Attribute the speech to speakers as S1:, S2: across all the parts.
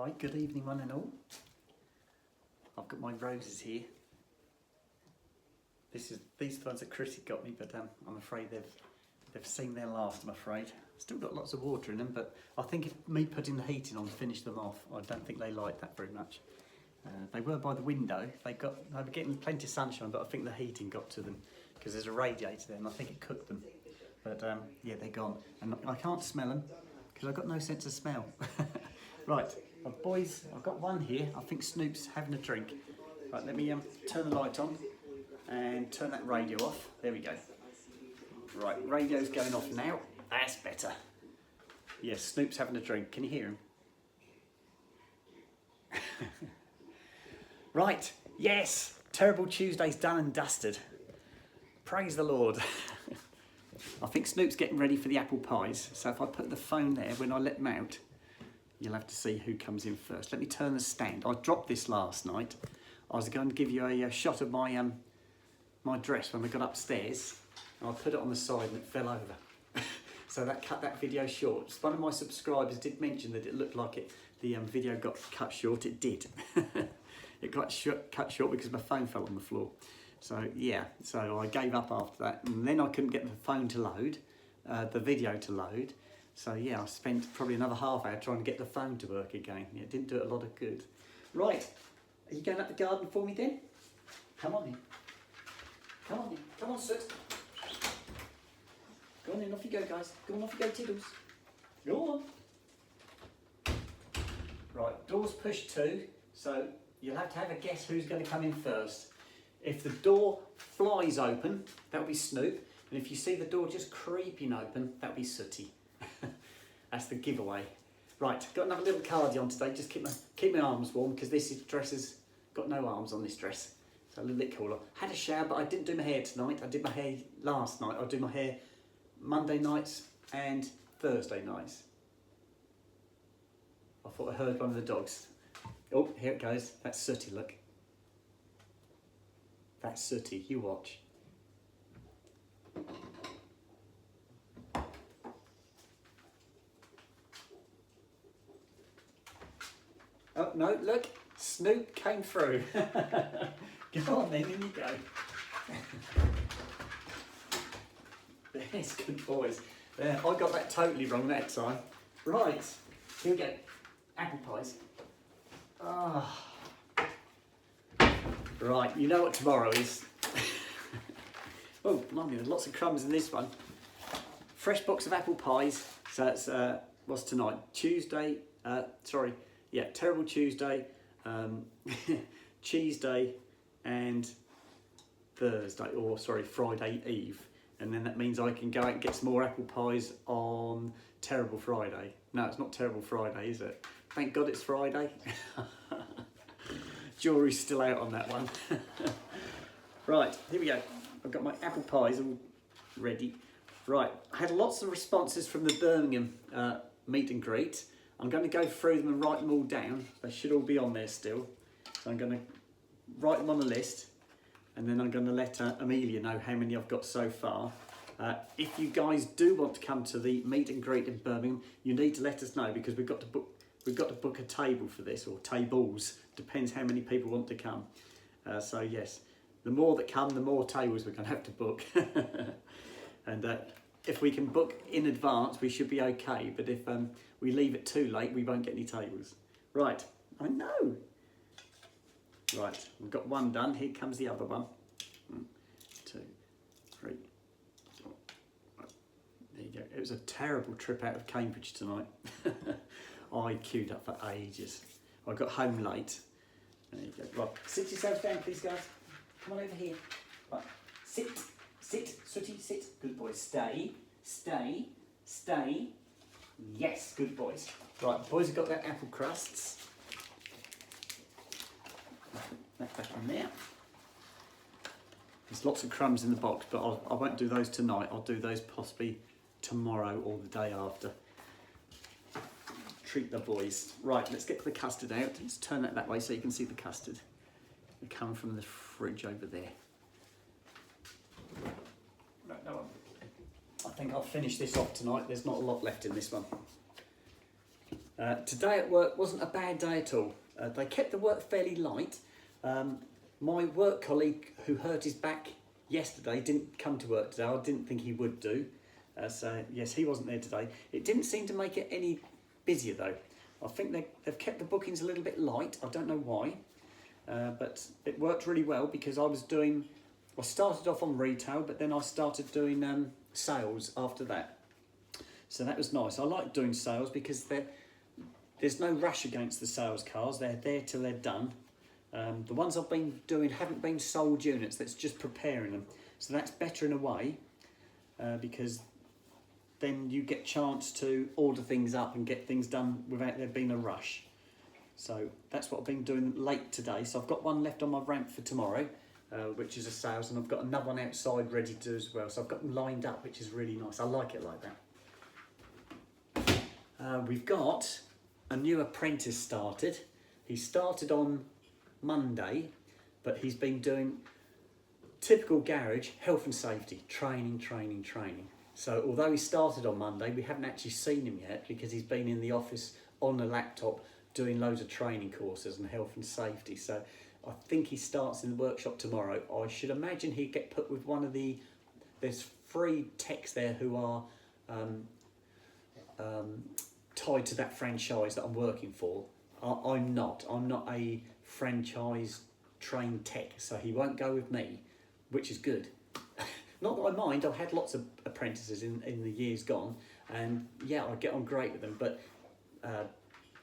S1: Right, good evening one and all. I've got my roses here. These ones that Chrissy got me, but I'm afraid they've seen their last, I'm afraid. Still got lots of water in them, but I think if me putting the heating on finished them off, I don't think they like that very much. They were by the window, they were getting plenty of sunshine, but I think the heating got to them because there's a radiator there and I think it cooked them. But yeah, they're gone. And I can't smell them because I've got no sense of smell. Right, boys, I've got one here. I think Snoop's having a drink. Right, let me turn the light on and turn that radio off. There we go. Right, radio's going off now. That's better. Yes, Snoop's having a drink. Can you hear him? Right, yes, Terrible Tuesday's done and dusted. Praise the Lord. I think Snoop's getting ready for the apple pies. So if I put the phone there, when I let them out, you'll have to see who comes in first. Let me turn the stand. I dropped this last night. I was going to give you a shot of my my dress when we got upstairs. And I put it on the side and it fell over. So that cut that video short. One of my subscribers did mention that it looked like the video got cut short. It did. It got cut short because my phone fell on the floor. So yeah, so I gave up after that. And then I couldn't get the phone to load, the video to load. So yeah, I spent probably another half hour trying to get the phone to work again. Yeah, it didn't do it a lot of good. Right, are you going up the garden for me then? Come on in. Come on in. Come on, Soot. Go on in, off you go, guys. Go on, off you go, Tiddles. Go on. Right, door's pushed to, so you'll have to have a guess who's going to come in first. If the door flies open, that'll be Snoop. And if you see the door just creeping open, that'll be Sooty. That's the giveaway. Right, got another little cardi on today. Just keep my arms warm because this dress has got no arms on this dress. So a little bit cooler. Had a shower, but I didn't do my hair tonight. I did my hair last night. I'll do my hair Monday nights and Thursday nights. I thought I heard one of the dogs. Oh, here it goes. That's Sooty, look. That's Sooty. You watch. Oh, no, look, Snoop came through. Go on then, in you go. There's good boys. There, I got that totally wrong that time. Right, here we go. Apple pies. Ah. Right, you know what tomorrow is. Oh, blimey, there's lots of crumbs in this one. Fresh box of apple pies. So it's, what's tonight? Tuesday, Terrible Tuesday, Cheese Day and Thursday, or sorry, Friday Eve. And then that means I can go out and get some more apple pies on Terrible Friday. No, it's not Terrible Friday, is it? Thank God it's Friday. Jury's still out on that one. Right, here we go. I've got my apple pies all ready. Right, I had lots of responses from the Birmingham meet and greet. I'm going to go through them and write them all down. They should all be on there still. So I'm going to write them on a list and then I'm going to let Amelia know how many I've got so far. If you guys do want to come to the meet and greet in Birmingham, you need to let us know because we've got to book a table for this, or tables. Depends how many people want to come. So yes, the more that come, the more tables we're going to have to book. And if we can book in advance, we should be okay. But if we leave it too late, we won't get any tables. Right, I know. Right, we've got one done. Here comes the other one. 1, 2, 3, 4. There you go. It was a terrible trip out of Cambridge tonight. I queued up for ages. I got home late. There you go. Right, sit yourselves down, please, guys. Come on over here. Right, sit. Sit, Sooty, sit. Good boys. Stay, stay, stay. Yes, good boys. Right, boys have got their apple crusts. That back in there. There's lots of crumbs in the box, but I won't do those tonight. I'll do those possibly tomorrow or the day after. Treat the boys. Right, let's get the custard out. Let's turn that way so you can see the custard. They come from the fridge over there. No, I think I'll finish this off tonight. There's not a lot left in this one. Today at work wasn't a bad day at all. They kept the work fairly light. My work colleague who hurt his back yesterday didn't come to work today. I didn't think he would do. So yes, he wasn't there today. It didn't seem to make it any busier though. I think they've kept the bookings a little bit light. I don't know why. But it worked really well because I started off on retail, but then I started doing sales after that. So that was nice. I like doing sales because there's no rush against the sales cars. They're there till they're done. The ones I've been doing haven't been sold units. That's just preparing them. So that's better in a way because then you get a chance to order things up and get things done without there being a rush. So that's what I've been doing late today. So I've got one left on my ramp for tomorrow, which is a sales, and I've got another one outside ready to do as well. So I've got them lined up, which is really nice. I like it like that. We've got a new apprentice started. He started on Monday, but he's been doing typical garage health and safety training. So although he started on Monday, we haven't actually seen him yet because he's been in the office on the laptop doing loads of training courses and health and safety. So I think he starts in the workshop tomorrow. I should imagine he'd get put with one of there's 3 techs there who are tied to that franchise that I'm working for. I'm not a franchise trained tech, so he won't go with me, which is good. Not that I mind. I've had lots of apprentices in the years gone, and yeah, I get on great with them. But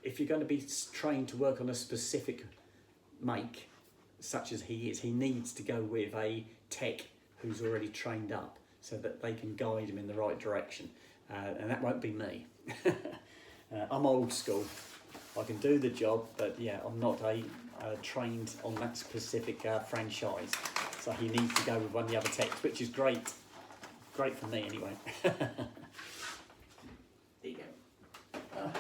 S1: if you're going to be trained to work on a specific make, such as he is, he needs to go with a tech who's already trained up so that they can guide him in the right direction. And that won't be me. I'm old school. I can do the job, but yeah, I'm not trained on that specific franchise. So he needs to go with one of the other techs, which is great. Great for me anyway. There you go.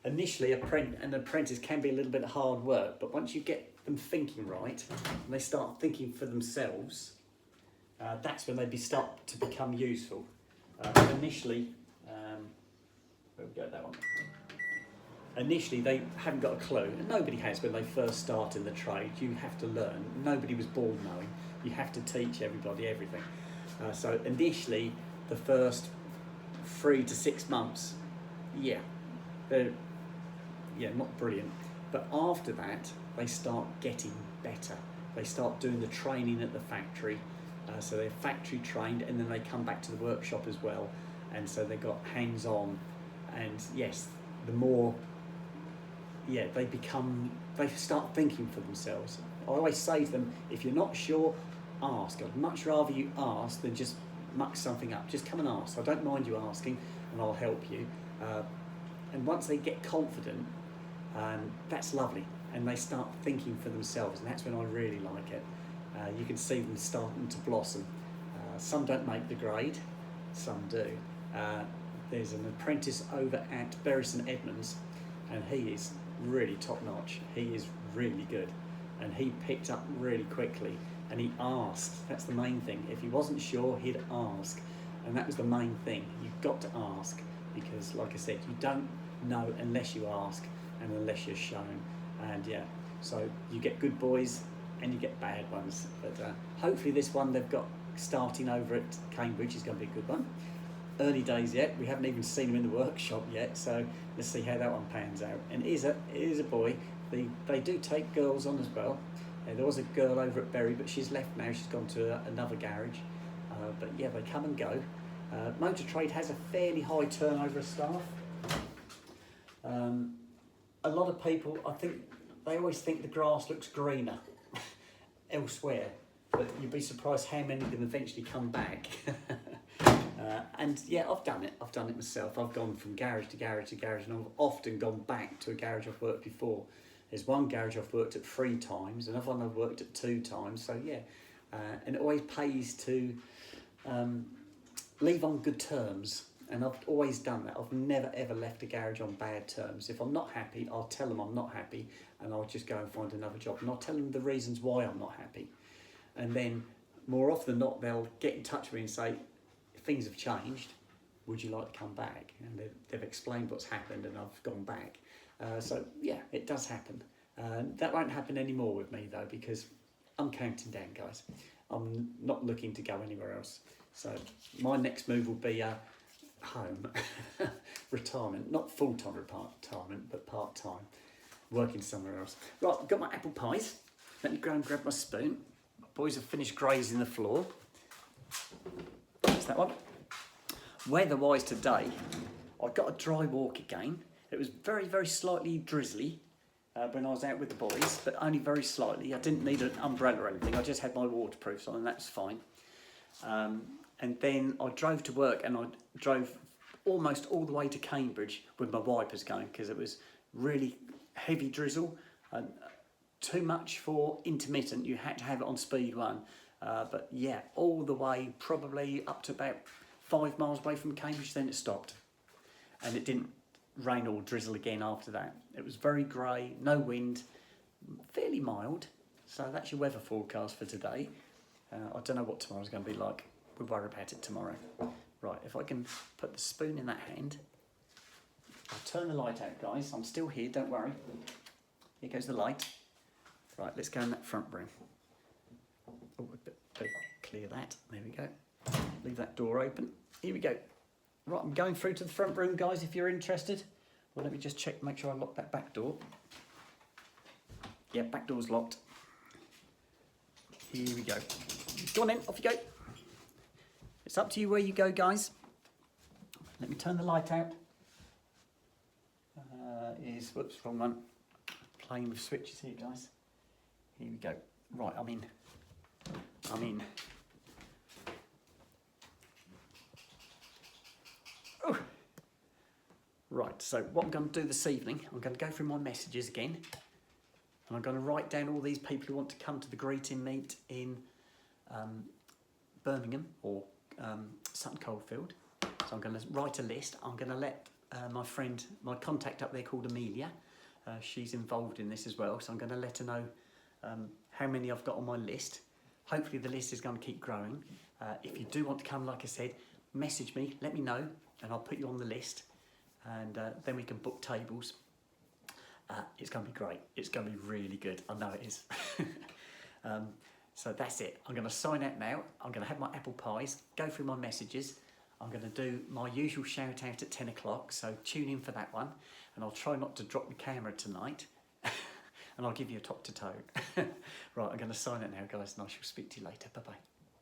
S1: Initially, an apprentice can be a little bit hard work, but once you get them thinking right, and they start thinking for themselves, that's when they start to become useful. Initially, where we go, that one. Initially, they haven't got a clue, and nobody has when they first start in the trade. You have to learn. Nobody was born knowing. You have to teach everybody everything. So initially, the first 3 to 6 months, they're not brilliant. But after that, they start getting better. They start doing the training at the factory. So they're factory trained, and then they come back to the workshop as well. And so they've got hands-on. And yes, the more they start thinking for themselves. I always say to them, if you're not sure, ask. I'd much rather you ask than just muck something up. Just come and ask. I don't mind you asking, and I'll help you. And once they get confident, that's lovely, and they start thinking for themselves, and that's when I really like it. You can see them starting to blossom. Some don't make the grade, some do. There's an apprentice over at Bury St Edmunds, and he is really top notch. He is really good, and he picked up really quickly, and he asked. That's the main thing. If he wasn't sure, he'd ask, and that was the main thing. You've got to ask, because like I said, you don't know unless you ask and unless you're shown. And yeah, so you get good boys and you get bad ones, but hopefully this one they've got starting over at Cambridge is going to be a good one. Early days yet, we haven't even seen him in the workshop yet, so let's see how that one pans out. And it is a boy. They do take girls on as well. There was a girl over at Bury, but she's left now. She's gone to another garage. But yeah, they come and go. Motor trade has a fairly high turnover of staff. A lot of people, I think, they always think the grass looks greener elsewhere, but you'd be surprised how many of them eventually come back. And yeah, I've done it myself. I've gone from garage to garage to garage, and I've often gone back to a garage I've worked before. There's one garage I've worked at 3 times, another one I've worked at 2 times, so yeah. And it always pays to leave on good terms, and I've always done that. I've never ever left a garage on bad terms. If I'm not happy, I'll tell them I'm not happy, and I'll just go and find another job, and I'll tell them the reasons why I'm not happy. And then more often than not, they'll get in touch with me and say, things have changed, would you like to come back? And they've explained what's happened, and I've gone back. So yeah, it does happen. That won't happen anymore with me though, because I'm counting down, guys. I'm not looking to go anywhere else. So my next move will be home, retirement, not full-time retirement, but part-time, working somewhere else. Right, I've got my apple pies. Let me go and grab my spoon. My boys have finished grazing the floor. That's that one. Weather-wise today, I got a dry walk again. It was very, very slightly drizzly when I was out with the boys, but only very slightly. I didn't need an umbrella or anything. I just had my waterproofs on and that's fine. And then I drove to work and I drove almost all the way to Cambridge with my wipers going because it was really heavy drizzle. Too much for intermittent. You had to have it on speed 1. But yeah, all the way probably up to about 5 miles away from Cambridge, then it stopped. And it didn't rain or drizzle again after that. It was very grey, no wind, fairly mild. So that's your weather forecast for today. I don't know what tomorrow's going to be like. We'll worry about it tomorrow. Right, if I can put the spoon in that hand. I'll turn the light out, guys. I'm still here, don't worry. Here goes the light. Right, let's go in that front room. Oh, better clear that. There we go. Leave that door open. Here we go. Right, I'm going through to the front room, guys, if you're interested. Well, let me just check, make sure I lock that back door. Yeah, back door's locked. Here we go. Go on in, off you go. It's up to you where you go, guys. Let me turn the light out. Whoops, wrong one. Playing with switches here, guys. Here we go. Right, I'm in. Oh. Right, so what I'm going to do this evening, I'm going to go through my messages again. And I'm going to write down all these people who want to come to the greeting meet in Birmingham or Sutton Coldfield. So I'm going to write a list. I'm going to let my friend, my contact up there called Amelia, she's involved in this as well. So I'm going to let her know how many I've got on my list. Hopefully the list is going to keep growing. If you do want to come, like I said, message me, let me know, and I'll put you on the list. And then we can book tables. It's going to be great. It's going to be really good. I know it is. So that's it. I'm going to sign out now. I'm going to have my apple pies, go through my messages. I'm going to do my usual shout out at 10 o'clock. So tune in for that one. And I'll try not to drop the camera tonight. And I'll give you a top to toe. Right, I'm going to sign it now, guys, and I shall speak to you later. Bye-bye.